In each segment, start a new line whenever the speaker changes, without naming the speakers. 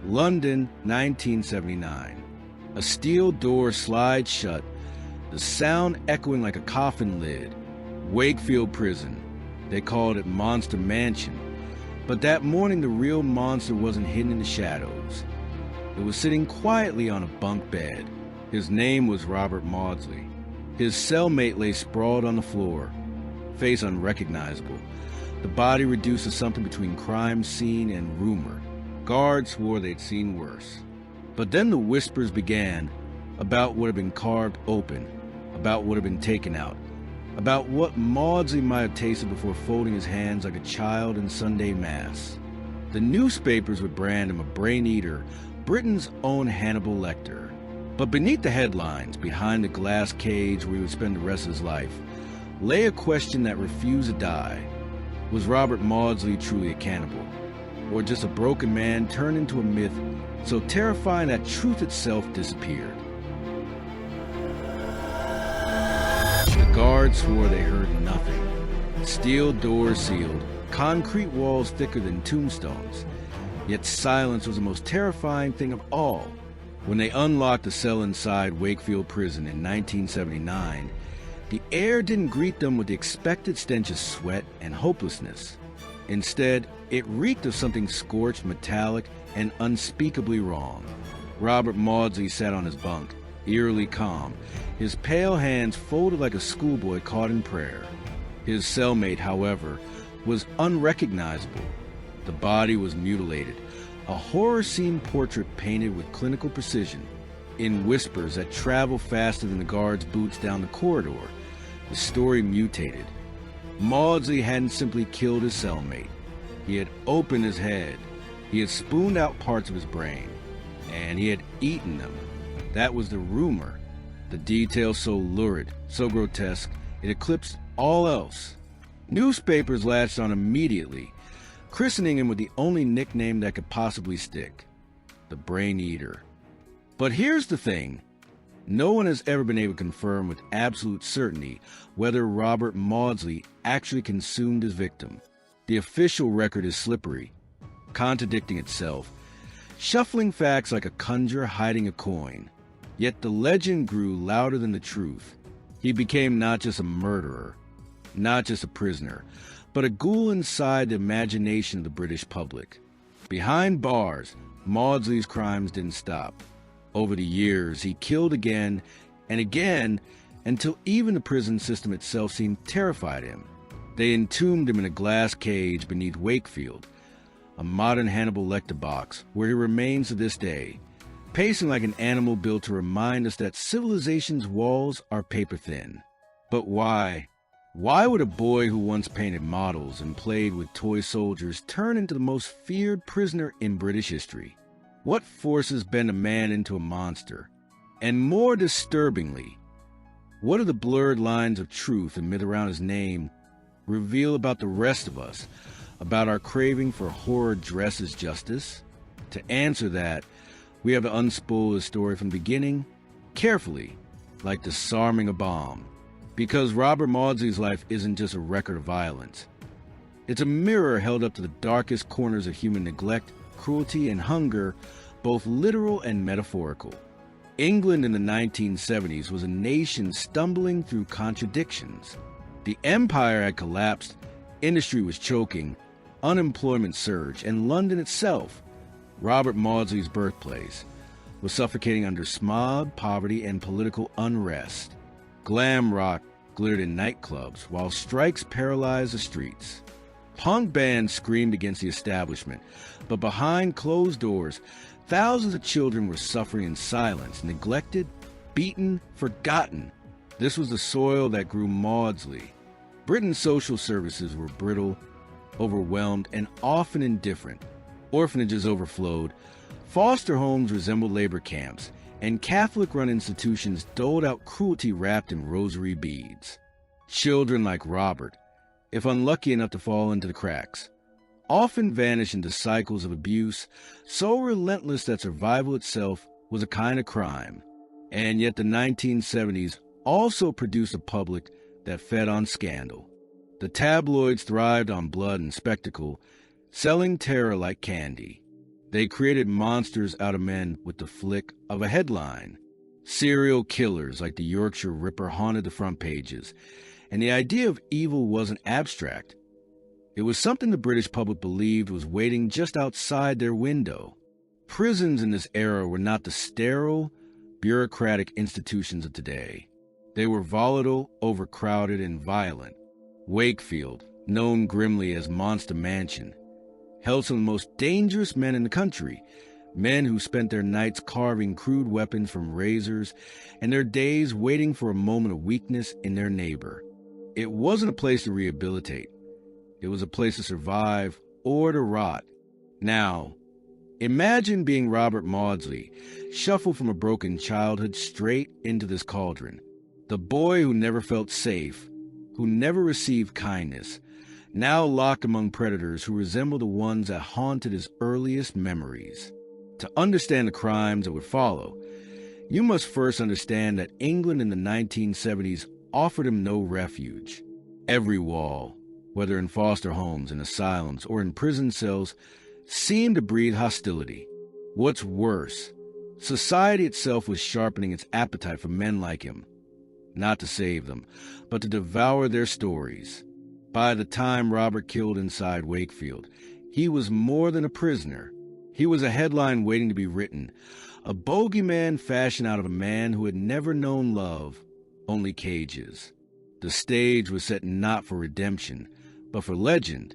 London, 1979. A steel door slides shut, the sound echoing like a coffin lid. Wakefield Prison. They called it Monster Mansion. But that morning the real monster wasn't hidden in the shadows. It was sitting quietly on a bunk bed. His name was Robert Maudsley. His cellmate lay sprawled on the floor, face unrecognizable, the body reduced to something between crime scene and rumor. Guards swore they'd seen worse. But then the whispers began about what had been carved open, about what had been taken out, about what Maudsley might have tasted before folding his hands like a child in Sunday Mass. The newspapers would brand him a brain eater, Britain's own Hannibal Lecter. But beneath the headlines, behind the glass cage where he would spend the rest of his life, lay a question that refused to die. Was Robert Maudsley truly a cannibal? Or just a broken man turned into a myth so terrifying that truth itself disappeared? The guards swore they heard nothing. Steel doors sealed, concrete walls thicker than tombstones. Yet silence was the most terrifying thing of all. When they unlocked the cell inside Wakefield Prison in 1979, the air didn't greet them with the expected stench of sweat and hopelessness. Instead, it reeked of something scorched, metallic, and unspeakably wrong. Robert Maudsley sat on his bunk, eerily calm, his pale hands folded like a schoolboy caught in prayer. His cellmate, however, was unrecognizable. The body was mutilated, a horror scene portrait painted with clinical precision. In whispers that traveled faster than the guards' boots down the corridor, the story mutated. Maudsley hadn't simply killed his cellmate. He had opened his head. He had spooned out parts of his brain. And he had eaten them. That was the rumor. The details so lurid, so grotesque, it eclipsed all else. Newspapers latched on immediately, christening him with the only nickname that could possibly stick: the Brain Eater. But here's the thing. No one has ever been able to confirm with absolute certainty whether Robert Maudsley actually consumed his victim. The official record is slippery, contradicting itself, shuffling facts like a conjurer hiding a coin. Yet the legend grew louder than the truth. He became not just a murderer, not just a prisoner, but a ghoul inside the imagination of the British public. Behind bars, Maudsley's crimes didn't stop. Over the years, he killed again and again until even the prison system itself seemed terrified him. They entombed him in a glass cage beneath Wakefield, a modern Hannibal Lecter box where he remains to this day, pacing like an animal built to remind us that civilization's walls are paper thin. But why? Why would a boy who once painted models and played with toy soldiers turn into the most feared prisoner in British history? What forces bend a man into a monster? And more disturbingly, what do the blurred lines of truth and myth around his name reveal about the rest of us, about our craving for horror dressed as justice? To answer that, we have to unspool his story from the beginning, carefully, like disarming a bomb. Because Robert Maudsley's life isn't just a record of violence. It's a mirror held up to the darkest corners of human neglect, cruelty, and hunger, both literal and metaphorical. England in the 1970s was a nation stumbling through contradictions. The empire had collapsed, industry was choking, unemployment surged, and London itself, Robert Maudsley's birthplace, was suffocating under smog, poverty, and political unrest. Glam rock glittered in nightclubs, while strikes paralyzed the streets. Punk bands screamed against the establishment, but behind closed doors, thousands of children were suffering in silence, neglected, beaten, forgotten. This was the soil that grew Maudsley. Britain's social services were brittle, overwhelmed, and often indifferent. Orphanages overflowed, foster homes resembled labor camps, and Catholic-run institutions doled out cruelty wrapped in rosary beads. Children like Robert, if unlucky enough to fall into the cracks, often vanished into cycles of abuse so relentless that survival itself was a kind of crime. And yet the 1970s also produced a public that fed on scandal. The tabloids thrived on blood and spectacle, selling terror like candy. They created monsters out of men with the flick of a headline. Serial killers like the Yorkshire Ripper haunted the front pages, and the idea of evil wasn't abstract. It was something the British public believed was waiting just outside their window. Prisons in this era were not the sterile, bureaucratic institutions of today. They were volatile, overcrowded, and violent. Wakefield, known grimly as Monster Mansion, held some of the most dangerous men in the country, men who spent their nights carving crude weapons from razors and their days waiting for a moment of weakness in their neighbor. It wasn't a place to rehabilitate. It was a place to survive or to rot. Now, imagine being Robert Maudsley, shuffled from a broken childhood straight into this cauldron. The boy who never felt safe, who never received kindness, now locked among predators who resemble the ones that haunted his earliest memories. To understand the crimes that would follow, you must first understand that England in the 1970s offered him no refuge. Every wall, whether in foster homes, in asylums, or in prison cells, seemed to breed hostility. What's worse, society itself was sharpening its appetite for men like him, not to save them, but to devour their stories. By the time Robert killed inside Wakefield, he was more than a prisoner. He was a headline waiting to be written, a bogeyman fashioned out of a man who had never known love, only cages. The stage was set not for redemption, but for legend,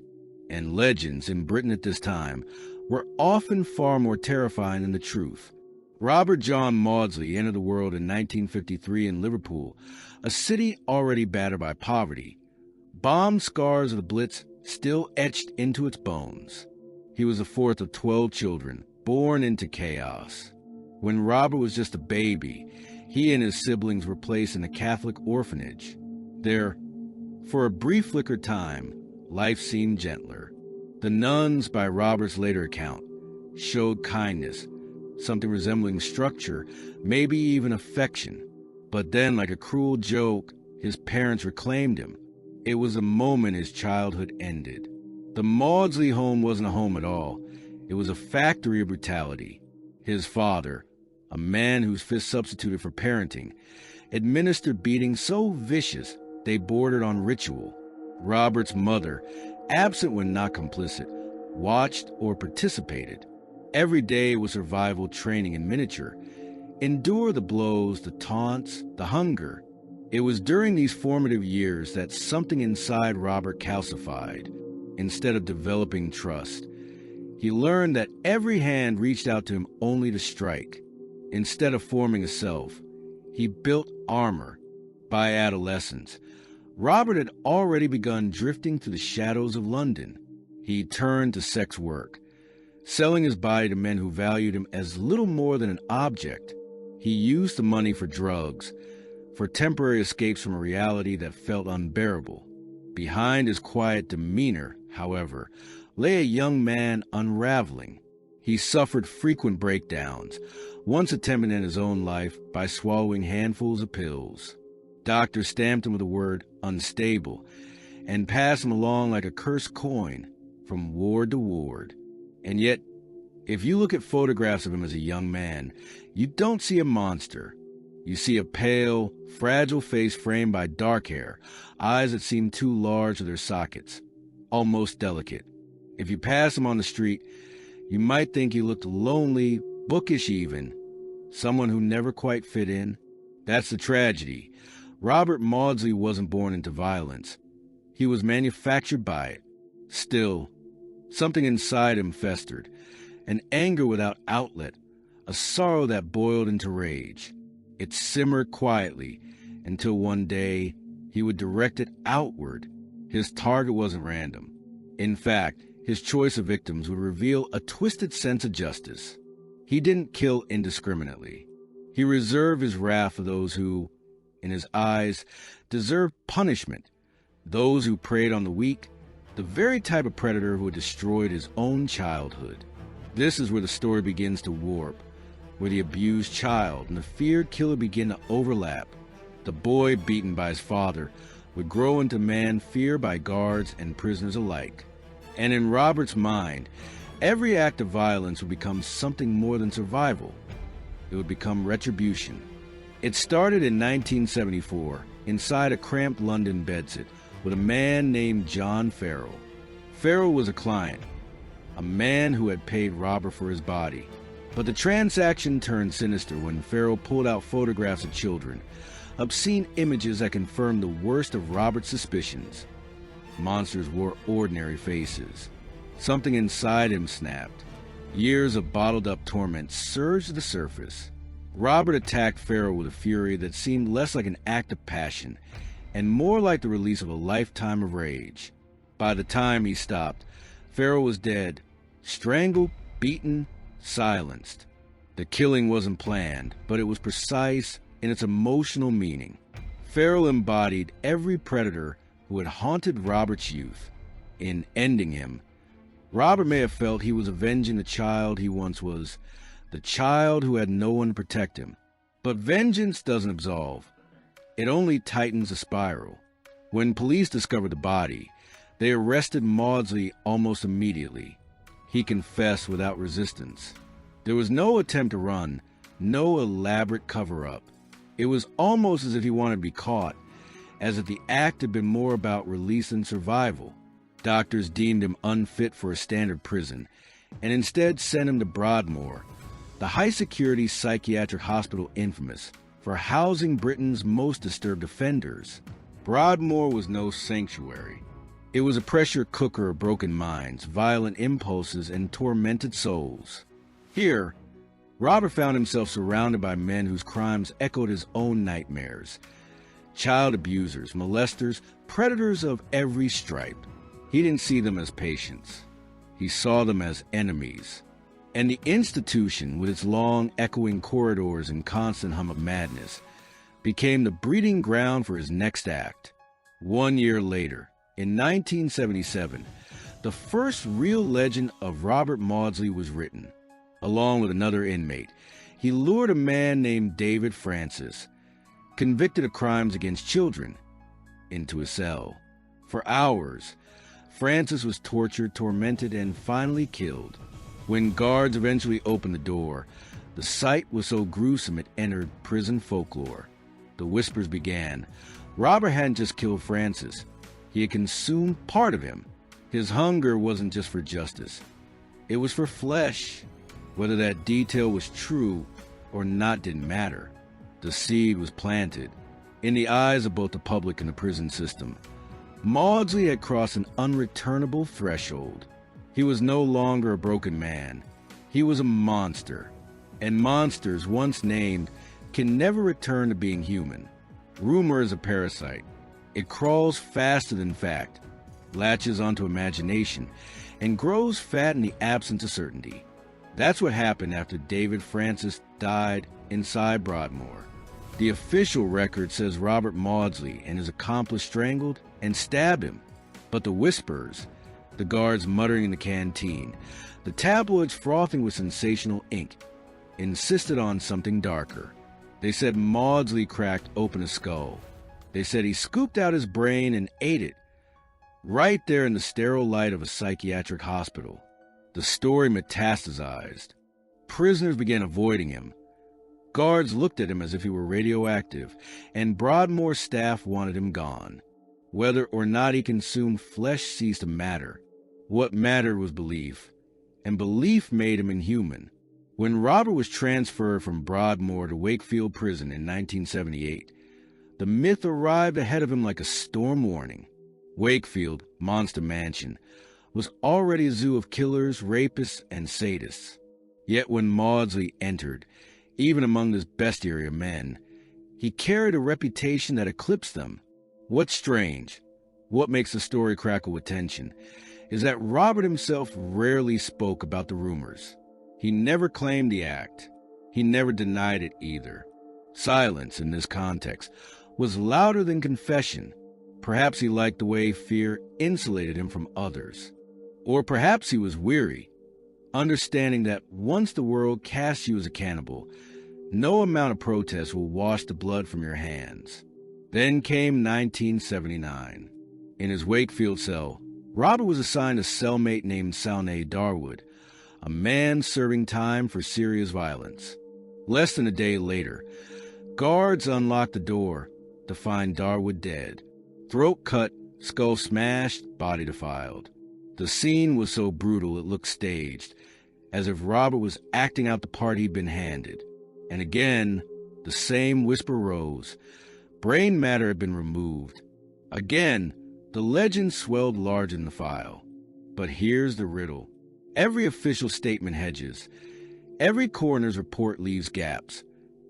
and legends in Britain at this time were often far more terrifying than the truth. Robert John Maudsley entered the world in 1953 in Liverpool, a city already battered by poverty. Bomb scars of the Blitz still etched into its bones. He was the fourth of 12 children, born into chaos. When Robert was just a baby, he and his siblings were placed in a Catholic orphanage. There, for a brief flicker time, life seemed gentler. The nuns, by Robert's later account, showed kindness, something resembling structure, maybe even affection. But then, like a cruel joke, his parents reclaimed him. It was the moment his childhood ended. The Maudsley home wasn't a home at all. It was a factory of brutality. His father, a man whose fist substituted for parenting, administered beatings so vicious they bordered on ritual. Robert's mother, absent when not complicit, watched or participated. Every day was survival training in miniature. Endure the blows, the taunts, the hunger. It was during these formative years that something inside Robert calcified. Instead of developing trust, he learned that every hand reached out to him only to strike. Instead of forming a self, he built armor. By adolescence, Robert had already begun drifting through the shadows of London. He turned to sex work, selling his body to men who valued him as little more than an object. He used the money for drugs, for temporary escapes from a reality that felt unbearable. Behind his quiet demeanor, however, lay a young man unraveling. He suffered frequent breakdowns, once attempting to end his own life by swallowing handfuls of pills. Doctors stamped him with the word unstable and passed him along like a cursed coin from ward to ward. And yet, if you look at photographs of him as a young man, you don't see a monster. You see a pale, fragile face framed by dark hair, eyes that seem too large for their sockets, almost delicate. If you pass him on the street, you might think he looked lonely, bookish even, someone who never quite fit in. That's the tragedy. Robert Maudsley wasn't born into violence. He was manufactured by it. Still, something inside him festered, an anger without outlet, a sorrow that boiled into rage. It simmered quietly until one day he would direct it outward. His target wasn't random. In fact, his choice of victims would reveal a twisted sense of justice. He didn't kill indiscriminately. He reserved his wrath for those who, in his eyes, deserved punishment, those who preyed on the weak, the very type of predator who had destroyed his own childhood. This is where the story begins to warp, where the abused child and the feared killer begin to overlap. The boy beaten by his father would grow into man feared by guards and prisoners alike. And in Robert's mind, Every act of violence would become something more than survival. It would become retribution. It started in 1974 inside a cramped London bedsit with a man named John Farrell. Farrell was a client, a man who had paid Robert for his body. But the transaction turned sinister when Farrell pulled out photographs of children, obscene images that confirmed the worst of Robert's suspicions. Monsters wore ordinary faces. Something inside him snapped. Years of bottled-up torment surged to the surface. Robert attacked Farrell with a fury that seemed less like an act of passion and more like the release of a lifetime of rage. By the time he stopped, Farrell was dead, strangled, beaten, silenced. The killing wasn't planned, but it was precise in its emotional meaning. Farrell embodied every predator who had haunted Robert's youth. In ending him, Robert may have felt he was avenging the child he once was, the child who had no one to protect him. But vengeance doesn't absolve. It only tightens the spiral. When police discovered the body, they arrested Maudsley almost immediately. He confessed without resistance. There was no attempt to run, no elaborate cover-up. It was almost as if he wanted to be caught, as if the act had been more about release than survival. Doctors deemed him unfit for a standard prison, and instead sent him to Broadmoor, the high-security psychiatric hospital infamous for housing Britain's most disturbed offenders. Broadmoor was no sanctuary. It was a pressure cooker of broken minds, violent impulses, and tormented souls. Here, Robert found himself surrounded by men whose crimes echoed his own nightmares. Child abusers, molesters, predators of every stripe. He didn't see them as patients. He saw them as enemies. And the institution, with its long, echoing corridors and constant hum of madness, became the breeding ground for his next act. 1 year later, in 1977, the first real legend of Robert Maudsley was written. Along with another inmate, he lured a man named David Francis, convicted of crimes against children, into a cell. For hours, Francis was tortured, tormented, and finally killed. When guards eventually opened the door, the sight was so gruesome it entered prison folklore. The whispers began. Robert hadn't just killed Francis. He had consumed part of him. His hunger wasn't just for justice. It was for flesh. Whether that detail was true or not didn't matter. The seed was planted in the eyes of both the public and the prison system. Maudsley had crossed an unreturnable threshold. He was no longer a broken man. He was a monster. And monsters, once named, can never return to being human. Rumor is a parasite. It crawls faster than fact, latches onto imagination, and grows fat in the absence of certainty. That's what happened after David Francis died inside Broadmoor. The official record says Robert Maudsley and his accomplice strangled and stabbed him. But the whispers, the guards muttering in the canteen, the tabloids frothing with sensational ink, insisted on something darker. They said Maudsley cracked open a skull. They said he scooped out his brain and ate it, right there in the sterile light of a psychiatric hospital. The story metastasized. Prisoners began avoiding him. Guards looked at him as if he were radioactive, and Broadmoor staff wanted him gone. Whether or not he consumed flesh ceased to matter. What mattered was belief, and belief made him inhuman. When Robert was transferred from Broadmoor to Wakefield Prison in 1978, the myth arrived ahead of him like a storm warning. Wakefield, Monster Mansion, was already a zoo of killers, rapists, and sadists. Yet when Maudsley entered, even among this bestiary of men, he carried a reputation that eclipsed them. What's strange, what makes the story crackle with tension, is that Robert himself rarely spoke about the rumors. He never claimed the act. He never denied it either. Silence, in this context, was louder than confession. Perhaps he liked the way fear insulated him from others. Or perhaps he was weary, understanding that once the world casts you as a cannibal, no amount of protest will wash the blood from your hands. Then came 1979. In his Wakefield cell, Robert was assigned a cellmate named Salnae Darwood, a man serving time for serious violence. Less than a day later, guards unlocked the door to find Darwood dead. Throat cut, skull smashed, body defiled. The scene was so brutal it looked staged, as if Robert was acting out the part he'd been handed. And again, the same whisper rose. Brain matter had been removed. Again, the legend swelled large in the file. But here's the riddle. Every official statement hedges. Every coroner's report leaves gaps.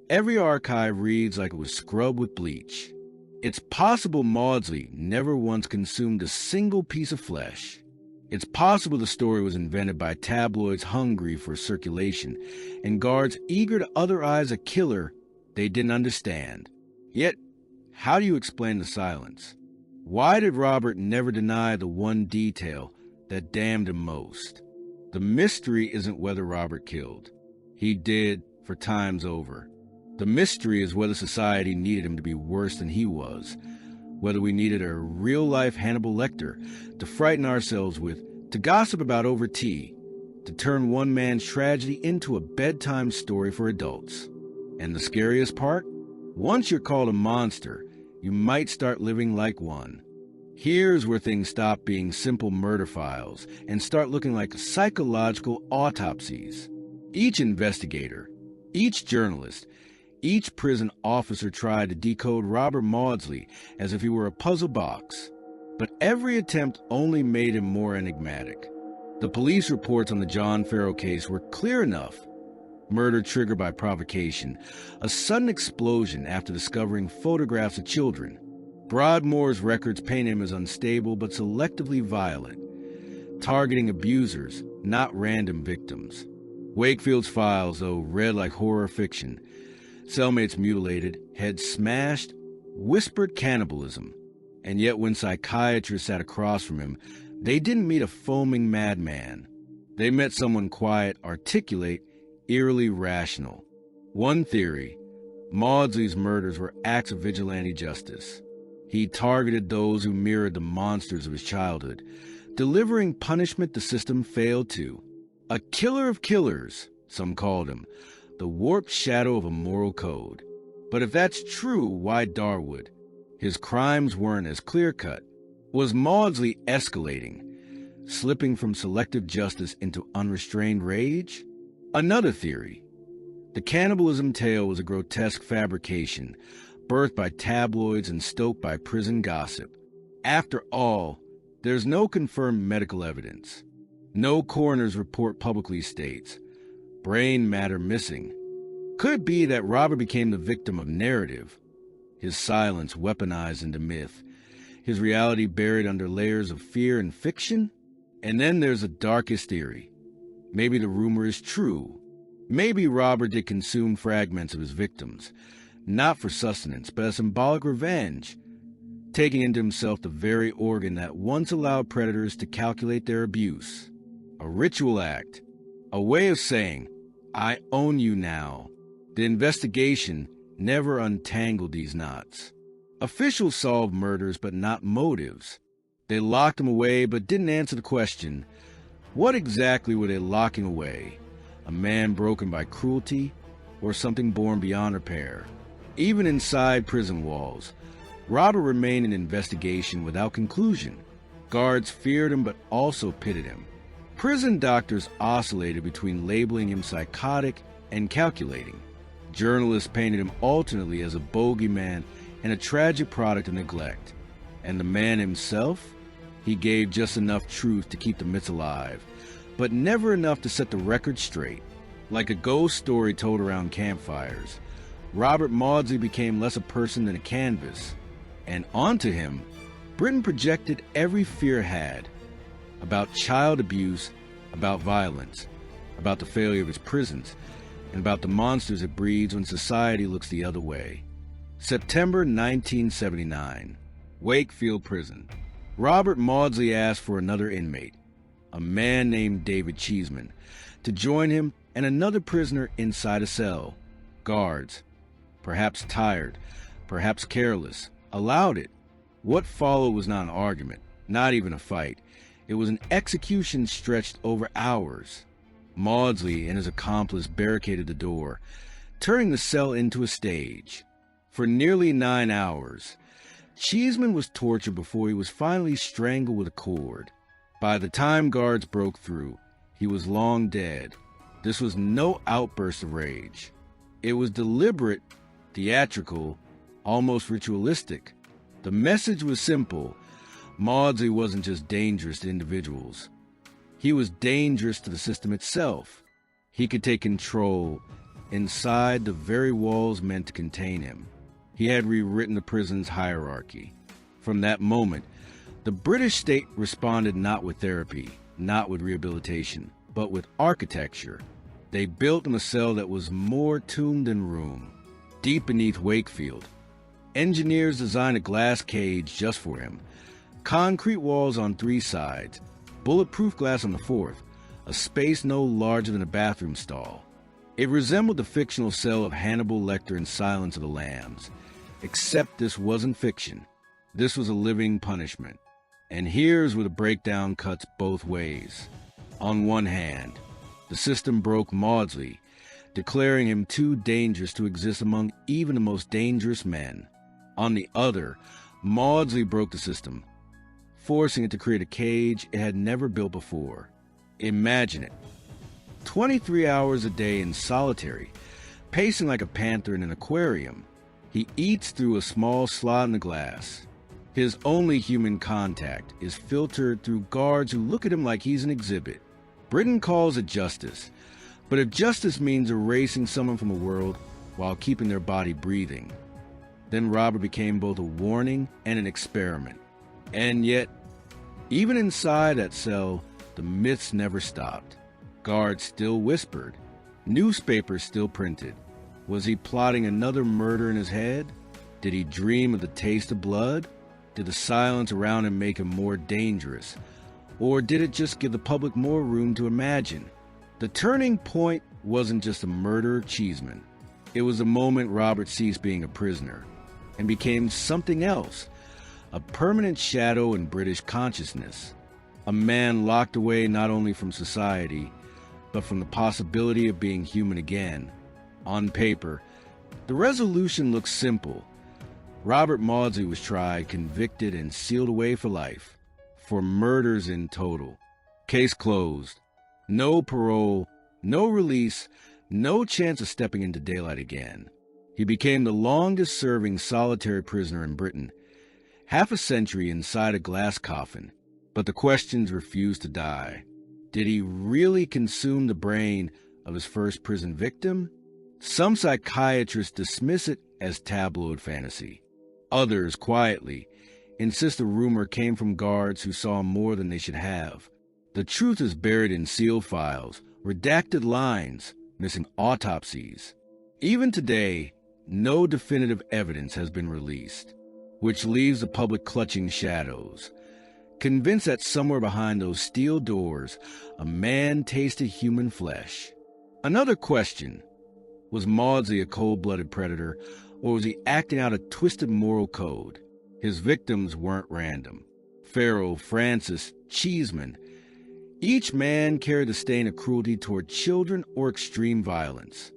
Every archive reads like it was scrubbed with bleach. It's possible Maudsley never once consumed a single piece of flesh. It's possible the story was invented by tabloids hungry for circulation and guards eager to otherize a killer they didn't understand. Yet, how do you explain the silence? Why did Robert never deny the one detail that damned him most? The mystery isn't whether Robert killed. He did for times over. The mystery is whether society needed him to be worse than he was, whether we needed a real-life Hannibal Lecter to frighten ourselves with, to gossip about over tea, to turn one man's tragedy into a bedtime story for adults. And the scariest part? Once you're called a monster, you might start living like one. Here's where things stop being simple murder files and start looking like psychological autopsies. Each investigator, each journalist, each prison officer tried to decode Robert Maudsley as if he were a puzzle box, but every attempt only made him more enigmatic. The police reports on the John Farrow case were clear enough. Murder triggered by provocation, a sudden explosion after discovering photographs of children. Broadmoor's records paint him as unstable but selectively violent, targeting abusers, not random victims. Wakefield's files, though, read like horror fiction. Cellmates mutilated, heads smashed, whispered cannibalism. And yet when psychiatrists sat across from him, they didn't meet a foaming madman. They met someone quiet, articulate, eerily rational. One theory, Maudsley's murders were acts of vigilante justice. He targeted those who mirrored the monsters of his childhood, delivering punishment the system failed to. A killer of killers, some called him, the warped shadow of a moral code. But if that's true, why Darwood? His crimes weren't as clear-cut. Was Maudsley escalating, slipping from selective justice into unrestrained rage? Another theory. The cannibalism tale was a grotesque fabrication, birthed by tabloids and stoked by prison gossip. After all, there's no confirmed medical evidence. No coroner's report publicly states. Brain matter missing. Could it be that Robert became the victim of narrative? His silence weaponized into myth, his reality buried under layers of fear and fiction? And then there's the darkest theory. Maybe the rumor is true. Maybe Robert did consume fragments of his victims, not for sustenance, but as symbolic revenge, taking into himself the very organ that once allowed predators to calculate their abuse. A ritual act, a way of saying, I own you now. The investigation never untangled these knots. Officials solved murders but not motives. They locked him away but didn't answer the question, what exactly were they locking away? A man broken by cruelty or something born beyond repair? Even inside prison walls, Robert remained an investigation without conclusion. Guards feared him but also pitted him. Prison doctors oscillated between labeling him psychotic and calculating. Journalists painted him alternately as a bogeyman and a tragic product of neglect. And the man himself? He gave just enough truth to keep the myths alive, but never enough to set the record straight. Like a ghost story told around campfires, Robert Maudsley became less a person than a canvas. And onto him, Britain projected every fear had about child abuse, about violence, about the failure of its prisons, and about the monsters it breeds when society looks the other way. September 1979, Wakefield Prison. Robert Maudsley asked for another inmate, a man named David Cheeseman, to join him and another prisoner inside a cell. Guards, perhaps tired, perhaps careless, allowed it. What followed was not an argument, not even a fight. It was an execution stretched over hours. Maudsley and his accomplice barricaded the door, turning the cell into a stage. For nearly 9 hours, Cheeseman was tortured before he was finally strangled with a cord. By the time guards broke through, he was long dead. This was no outburst of rage. It was deliberate, theatrical, almost ritualistic. The message was simple. Maudsley wasn't just dangerous to individuals. He was dangerous to the system itself. He could take control inside the very walls meant to contain him. He had rewritten the prison's hierarchy. From that moment, the British state responded not with therapy, not with rehabilitation, but with architecture. They built him a cell that was more tomb than room. Deep beneath Wakefield, engineers designed a glass cage just for him. Concrete walls on 3 sides, bulletproof glass on the 4th, a space no larger than a bathroom stall. It resembled the fictional cell of Hannibal Lecter in Silence of the Lambs, except this wasn't fiction. This was a living punishment. And here's where the breakdown cuts both ways. On one hand, the system broke Maudsley, declaring him too dangerous to exist among even the most dangerous men. On the other, Maudsley broke the system, forcing it to create a cage it had never built before. Imagine it. 23 hours a day in solitary, pacing like a panther in an aquarium. He eats through a small slot in the glass. His only human contact is filtered through guards who look at him like he's an exhibit. Britain calls it justice, but if justice means erasing someone from the world while keeping their body breathing, then Robert became both a warning and an experiment. And yet, even inside that cell, the myths never stopped. Guards still whispered. Newspapers still printed. Was he plotting another murder in his head? Did he dream of the taste of blood? Did the silence around him make him more dangerous? Or did it just give the public more room to imagine? The turning point wasn't just a murder of Cheeseman. It was the moment Robert ceased being a prisoner and became something else, a permanent shadow in British consciousness, a man locked away not only from society, but from the possibility of being human again. On paper, the resolution looks simple. Robert Maudsley was tried, convicted, and sealed away for life, for murders in total. Case closed. No parole, no release, no chance of stepping into daylight again. He became the longest-serving solitary prisoner in Britain, half a century inside a glass coffin. But the questions refused to die. Did he really consume the brain of his first prison victim? Some psychiatrists dismiss it as tabloid fantasy. Others, quietly, insist the rumor came from guards who saw more than they should have. The truth is buried in sealed files, redacted lines, missing autopsies. Even today, no definitive evidence has been released, which leaves the public clutching shadows, convinced that somewhere behind those steel doors, a man tasted human flesh. Another question: was Maudsley a cold-blooded predator, or was he acting out a twisted moral code? His victims weren't random. Farrell, Francis, Cheeseman, each man carried the stain of cruelty toward children or extreme violence.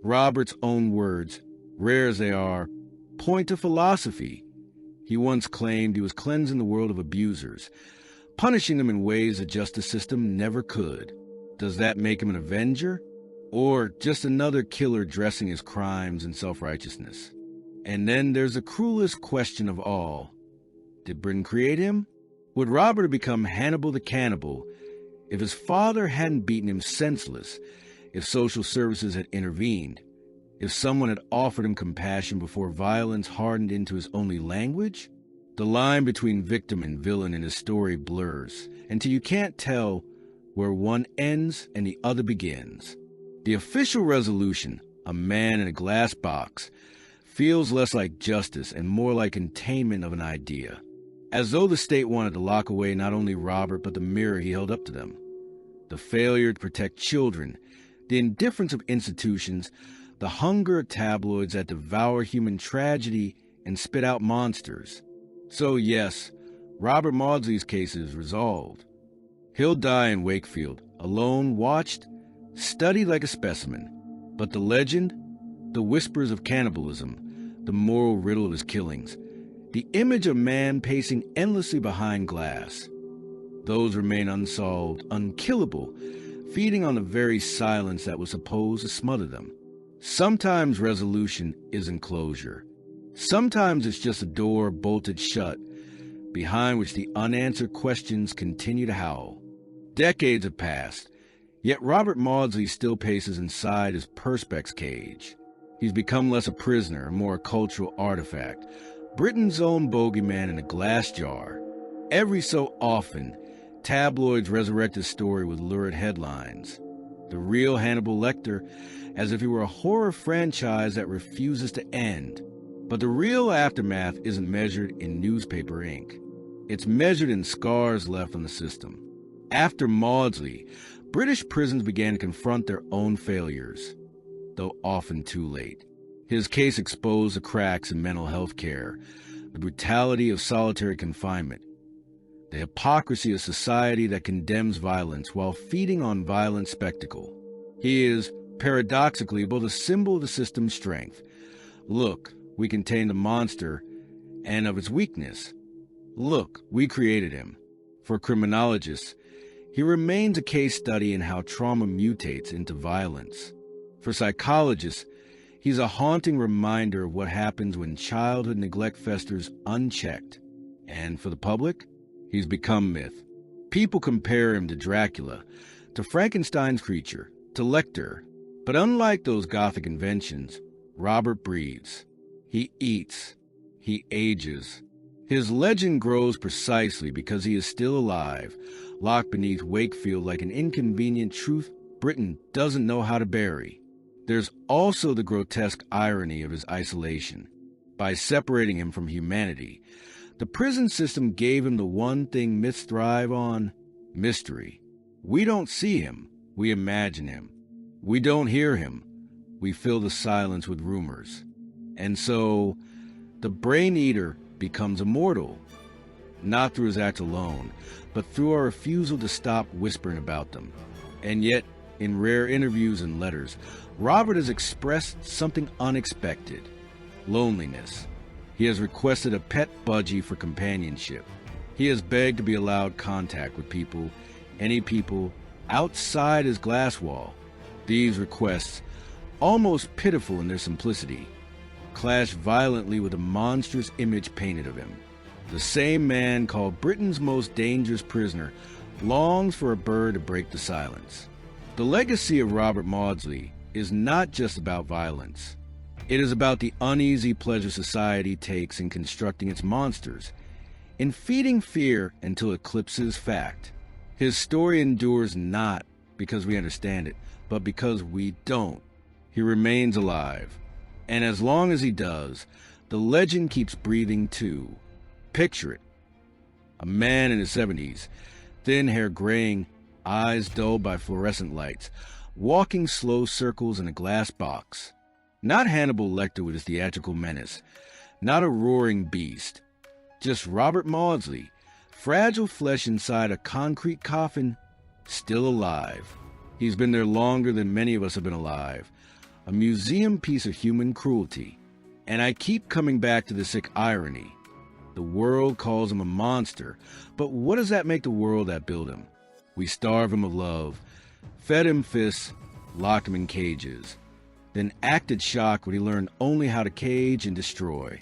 Robert's own words, rare as they are, point to philosophy. He once claimed he was cleansing the world of abusers, punishing them in ways the justice system never could. Does that make him an avenger? Or just another killer dressing his crimes in self-righteousness? And then there's the cruelest question of all. Did Britain create him? Would Robert have become Hannibal the cannibal if his father hadn't beaten him senseless, if social services had intervened, if someone had offered him compassion before violence hardened into his only language? The line between victim and villain in his story blurs until you can't tell where one ends and the other begins. The official resolution, a man in a glass box, feels less like justice and more like containment of an idea, as though the state wanted to lock away not only Robert but the mirror he held up to them. The failure to protect children, the indifference of institutions, the hunger of tabloids that devour human tragedy and spit out monsters. So yes, Robert Maudsley's case is resolved. He'll die in Wakefield, alone, watched, studied like a specimen. But the legend, the whispers of cannibalism, the moral riddle of his killings, the image of man pacing endlessly behind glass, those remain unsolved, unkillable, feeding on the very silence that was supposed to smother them. Sometimes resolution isn't closure. Sometimes it's just a door bolted shut, behind which the unanswered questions continue to howl. Decades have passed, yet Robert Maudsley still paces inside his perspex cage. He's become less a prisoner and more a cultural artifact, Britain's own bogeyman in a glass jar. Every so often, tabloids resurrect his story with lurid headlines. The real Hannibal Lecter, as if he were a horror franchise that refuses to end. But the real aftermath isn't measured in newspaper ink. It's measured in scars left on the system. After Maudsley, British prisons began to confront their own failures, though often too late. His case exposed the cracks in mental health care, the brutality of solitary confinement, the hypocrisy of society that condemns violence while feeding on violent spectacle. He is, paradoxically, both a symbol of the system's strength. Look, we contain the monster, and of its weakness. Look, we created him. For criminologists, he remains a case study in how trauma mutates into violence. For psychologists, he's a haunting reminder of what happens when childhood neglect festers unchecked. And for the public, he's become myth. People compare him to Dracula, to Frankenstein's creature, to Lecter. But unlike those gothic inventions, Robert breathes. He eats. He ages. His legend grows precisely because he is still alive, locked beneath Wakefield like an inconvenient truth Britain doesn't know how to bury. There's also the grotesque irony of his isolation. By separating him from humanity, the prison system gave him the one thing myths thrive on: mystery. We don't see him, we imagine him. We don't hear him, we fill the silence with rumors. And so, the brain eater becomes immortal, not through his act alone, but through our refusal to stop whispering about them. And yet, in rare interviews and letters, Robert has expressed something unexpected: loneliness. He has requested a pet budgie for companionship. He has begged to be allowed contact with people, any people, outside his glass wall. These requests, almost pitiful in their simplicity, clash violently with the monstrous image painted of him. The same man called Britain's most dangerous prisoner longs for a bird to break the silence. The legacy of Robert Maudsley is not just about violence. It is about the uneasy pleasure society takes in constructing its monsters, in feeding fear until it eclipses fact. His story endures not because we understand it, but because we don't. He remains alive. And as long as he does, the legend keeps breathing too. Picture it. A man in his 70s, thin hair graying, eyes dulled by fluorescent lights, walking slow circles in a glass box. Not Hannibal Lecter with his theatrical menace, not a roaring beast. Just Robert Maudsley, fragile flesh inside a concrete coffin, still alive. He's been there longer than many of us have been alive. A museum piece of human cruelty. And I keep coming back to the sick irony. The world calls him a monster, but what does that make the world that built him? We starve him of love, fed him fists, locked him in cages, then acted shocked when he learned only how to cage and destroy.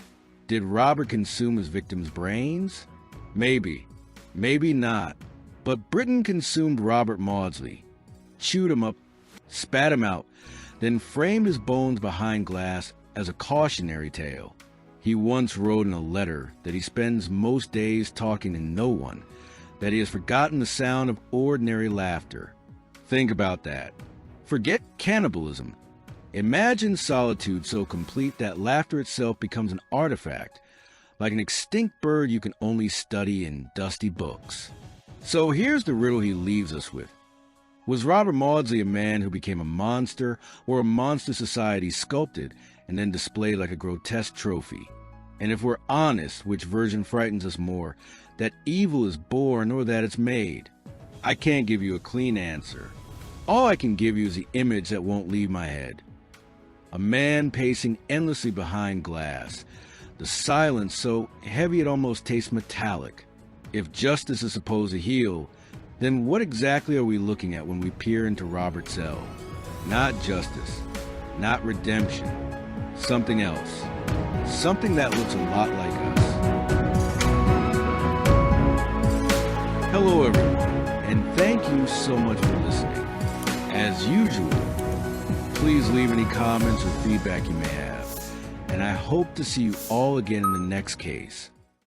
Did Robert consume his victims' brains? Maybe. Maybe not. But Britain consumed Robert Maudsley, chewed him up, spat him out, then framed his bones behind glass as a cautionary tale. He once wrote in a letter that he spends most days talking to no one, that he has forgotten the sound of ordinary laughter. Think about that. Forget cannibalism. Imagine solitude so complete that laughter itself becomes an artifact, like an extinct bird you can only study in dusty books. So here's the riddle he leaves us with. Was Robert Maudsley a man who became a monster, or a monster society sculpted and then displayed like a grotesque trophy? And if we're honest, which version frightens us more, that evil is born or that it's made? I can't give you a clean answer. All I can give you is the image that won't leave my head. A man pacing endlessly behind glass. The silence so heavy it almost tastes metallic. If justice is supposed to heal, then what exactly are we looking at when we peer into Robert's cell? Not justice, not redemption, something else. Something that looks a lot like us. Hello everyone, and thank you so much for listening. As usual, please leave any comments or feedback you may have, and I hope to see you all again in the next case.